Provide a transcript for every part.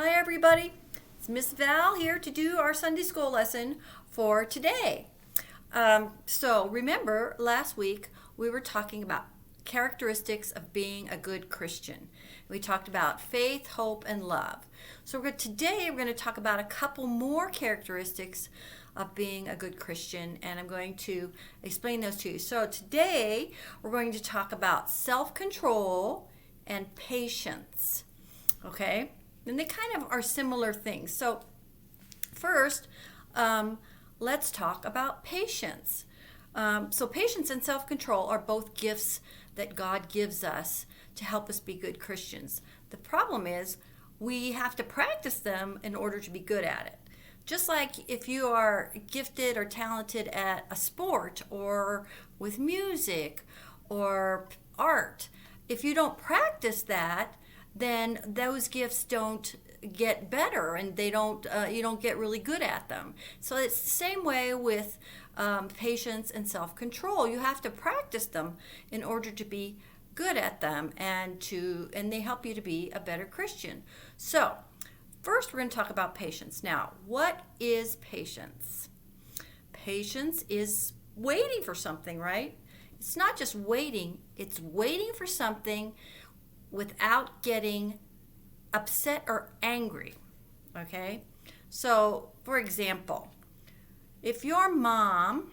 Hi everybody, it's Miss Val here to do our Sunday school lesson for today. So remember last week we were talking about characteristics of being a good Christian. We talked about faith, hope, and love. So today we're going to talk about a couple more characteristics of being a good Christian, and I'm going to explain those to you. So today we're going to talk about self-control and patience. Okay? And they kind of are similar things. So first, let's talk about patience. So patience and self-control are both gifts that God gives us to help us be good Christians. The problem is we have to practice them in order to be good at it. Just like if you are gifted or talented at a sport or with music or art, if you don't practice that, then those gifts don't get better and they don't you don't get really good at them. So it's the same way with patience and self-control. You have to practice them in order to be good at them, and they help you to be a better Christian. So first we're going to talk about patience. Now, what is patience? Patience is waiting for something, right? It's not just waiting, it's waiting for something without getting upset or angry, okay? So, for example, if your mom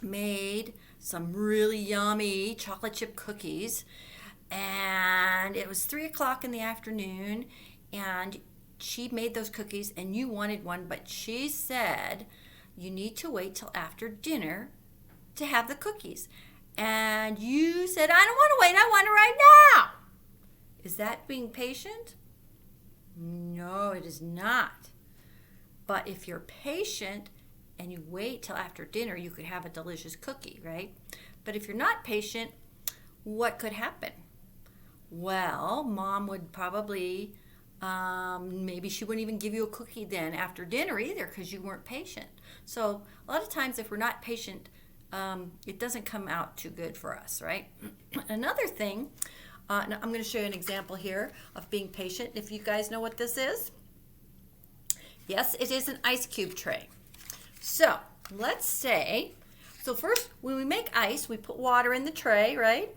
made some really yummy chocolate chip cookies and it was 3 o'clock in the afternoon and she made those cookies and you wanted one, but she said you need to wait till after dinner to have the cookies. And you said, I don't want to wait, I want it right now. Is that being patient? No, it is not. But if you're patient and you wait till after dinner, you could have a delicious cookie, right? But if you're not patient, what could happen? Well, mom would probably, maybe she wouldn't even give you a cookie then after dinner either because you weren't patient. So a lot of times if we're not patient, it doesn't come out too good for us, right? Another thing, now I'm going to show you an example here of being patient. If you guys know what this is. Yes, it is an ice cube tray. So let's say, so first when we make ice, we put water in the tray, right?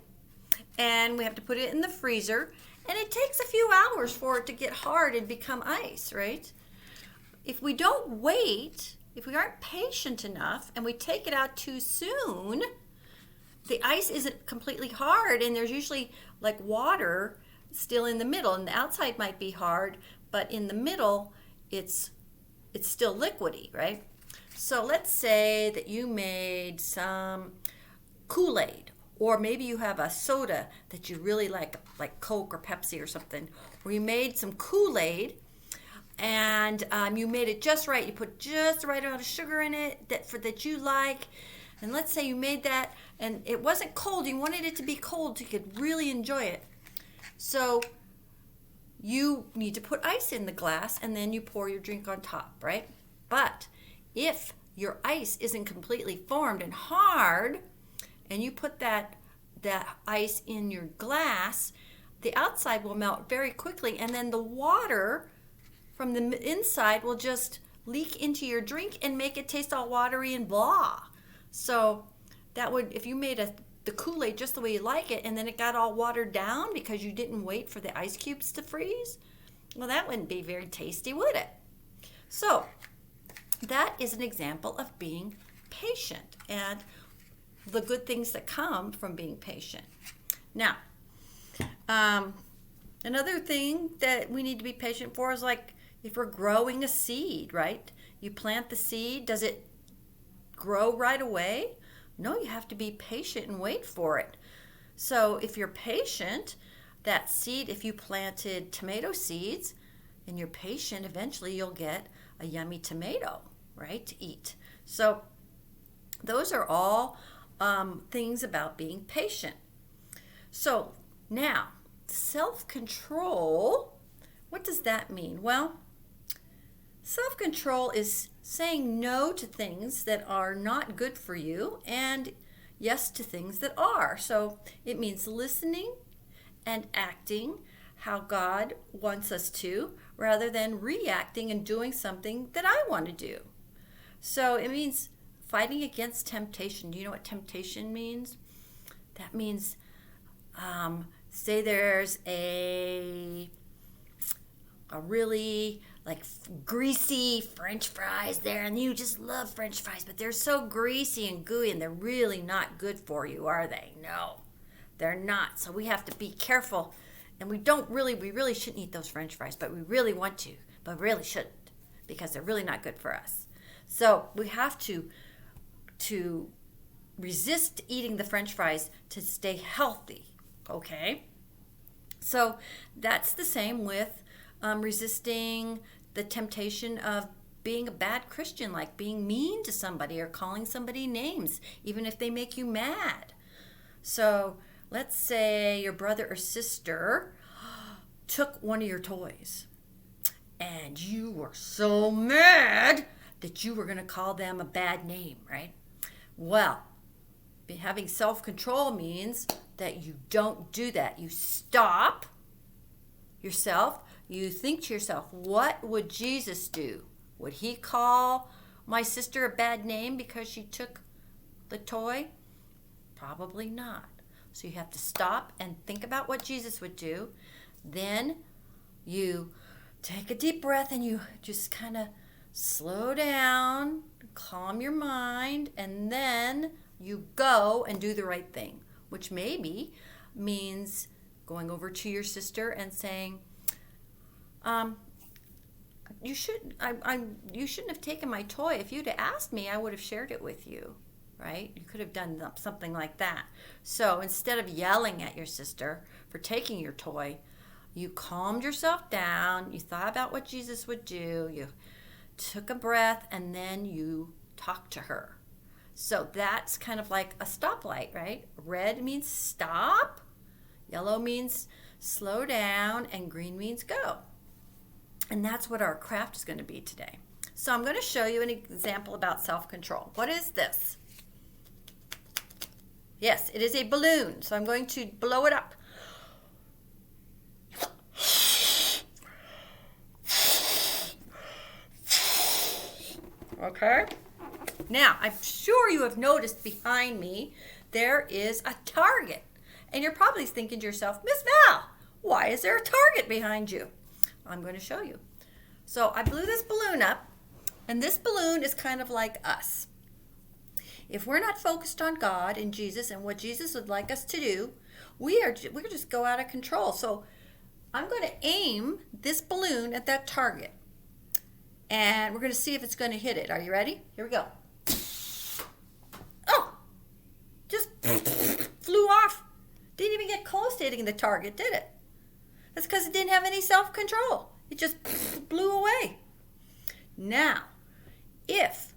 And we have to put it in the freezer. And it takes a few hours for it to get hard and become ice, right? If we don't wait, if we aren't patient enough and we take it out too soon, the ice isn't completely hard and there's usually like water still in the middle, and the outside might be hard, but in the middle it's still liquidy, right? So let's say that you made some Kool-Aid, or maybe you have a soda that you really like Coke or Pepsi or something, or you made some Kool-Aid and you made it just right. You put just the right amount of sugar in it that you like. And let's say you made that and it wasn't cold. You wanted it to be cold so you could really enjoy it. So you need to put ice in the glass and then you pour your drink on top, right? But if your ice isn't completely formed and hard and you put that ice in your glass, the outside will melt very quickly and then the water from the inside will just leak into your drink and make it taste all watery and blah. So that would, if you made the Kool-Aid just the way you like it and then it got all watered down because you didn't wait for the ice cubes to freeze, well, that wouldn't be very tasty, would it? So that is an example of being patient and the good things that come from being patient. Now, another thing that we need to be patient for is like if we're growing a seed, right? You plant the seed, does it grow right away? No, you have to be patient and wait for it. So if you're patient, that seed, if you planted tomato seeds and you're patient, eventually you'll get a yummy tomato, right, to eat. So those are all things about being patient. So now, self-control, what does that mean? Well, self-control is saying no to things that are not good for you and yes to things that are. So it means listening and acting how God wants us to, rather than reacting and doing something that I want to do. So it means fighting against temptation. Do you know what temptation means? That means, say there's a really like greasy French fries there, and you just love French fries, but they're so greasy and gooey, and they're really not good for you, are they? No, they're not. So we have to be careful, and we really shouldn't eat those French fries, but we really want to, but really shouldn't, because they're really not good for us. So we have to resist eating the French fries to stay healthy, okay? So that's the same with resisting the temptation of being a bad Christian, like being mean to somebody or calling somebody names, even if they make you mad. So let's say your brother or sister took one of your toys, and you were so mad that you were going to call them a bad name, right? Well, having self-control means that you don't do that. You stop yourself. You think to yourself, what would Jesus do? Would he call my sister a bad name because she took the toy? Probably not. So you have to stop and think about what Jesus would do. Then you take a deep breath and you just kind of slow down, calm your mind, and then you go and do the right thing, which maybe means going over to your sister and saying, you shouldn't have taken my toy. If you'd have asked me, I would have shared it with you, right? You could have done something like that. So instead of yelling at your sister for taking your toy, you calmed yourself down, you thought about what Jesus would do, you took a breath, and then you talked to her. So that's kind of like a stoplight, right? Red means stop, yellow means slow down, and green means go. And that's what our craft is going to be today. So I'm going to show you an example about self-control. What is this? Yes, it is a balloon. So I'm going to blow it up. Okay? Now, I'm sure you have noticed behind me there is a target. And you're probably thinking to yourself, Miss Val, why is there a target behind you? I'm going to show you. So I blew this balloon up, and this balloon is kind of like us. If we're not focused on God and Jesus and what Jesus would like us to do, we're just go out of control. So I'm going to aim this balloon at that target, and we're going to see if it's going to hit it. Are you ready? Here we go. Oh, just flew off. Didn't even get close to hitting the target, did it? That's because it didn't have any self-control. It just blew away. Now, if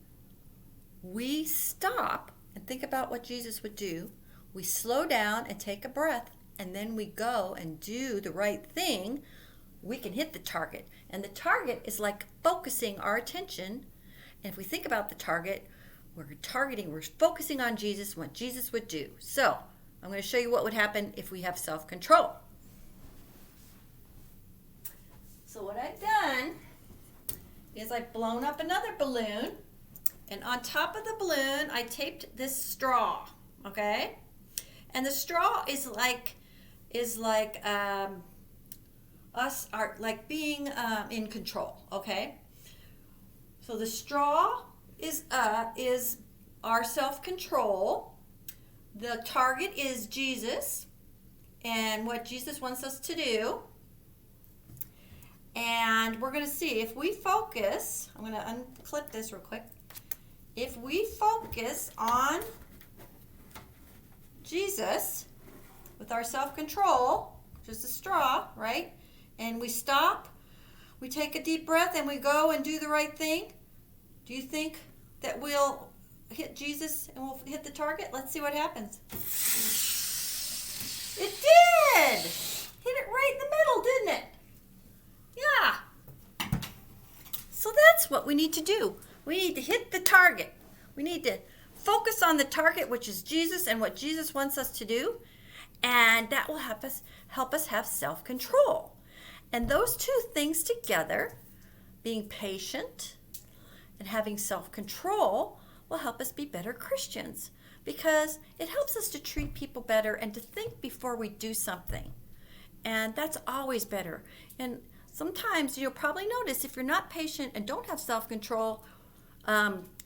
we stop and think about what Jesus would do, we slow down and take a breath, and then we go and do the right thing, we can hit the target. And the target is like focusing our attention. And if we think about the target, we're focusing on Jesus, what Jesus would do. So I'm going to show you what would happen if we have self-control. So what I've done is I've blown up another balloon, and on top of the balloon I taped this straw, okay? And the straw is like us are like being in control, okay? So the straw is our self-control. The target is Jesus and what Jesus wants us to do. And we're going to see if we focus, I'm going to unclip this real quick. If we focus on Jesus with our self-control, just a straw, right? And we stop, we take a deep breath, and we go and do the right thing. Do you think that we'll hit Jesus and we'll hit the target? Let's see what happens. It did! Hit it right in the middle, didn't it? Yeah. So that's what we need to do. We need to hit the target. We need to focus on the target, which is Jesus and what Jesus wants us to do. And that will help us have self-control. And those two things together, being patient and having self-control, will help us be better Christians because it helps us to treat people better and to think before we do something. And that's always better. And sometimes you'll probably notice if you're not patient and don't have self-control,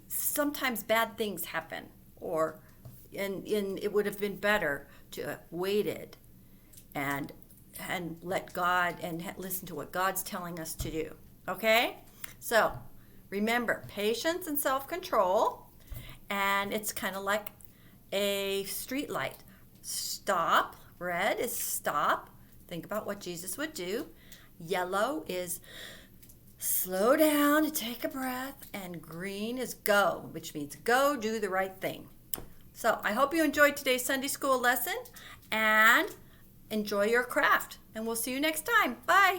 sometimes bad things happen, and it would have been better to have waited and let God and listen to what God's telling us to do. Okay? So remember, patience and self-control, and it's kind of like a street light. Stop. Red is stop. Think about what Jesus would do. Yellow is slow down to take a breath, and green is go, which means go do the right thing. So I hope you enjoyed today's Sunday school lesson and enjoy your craft, and we'll see you next time. Bye.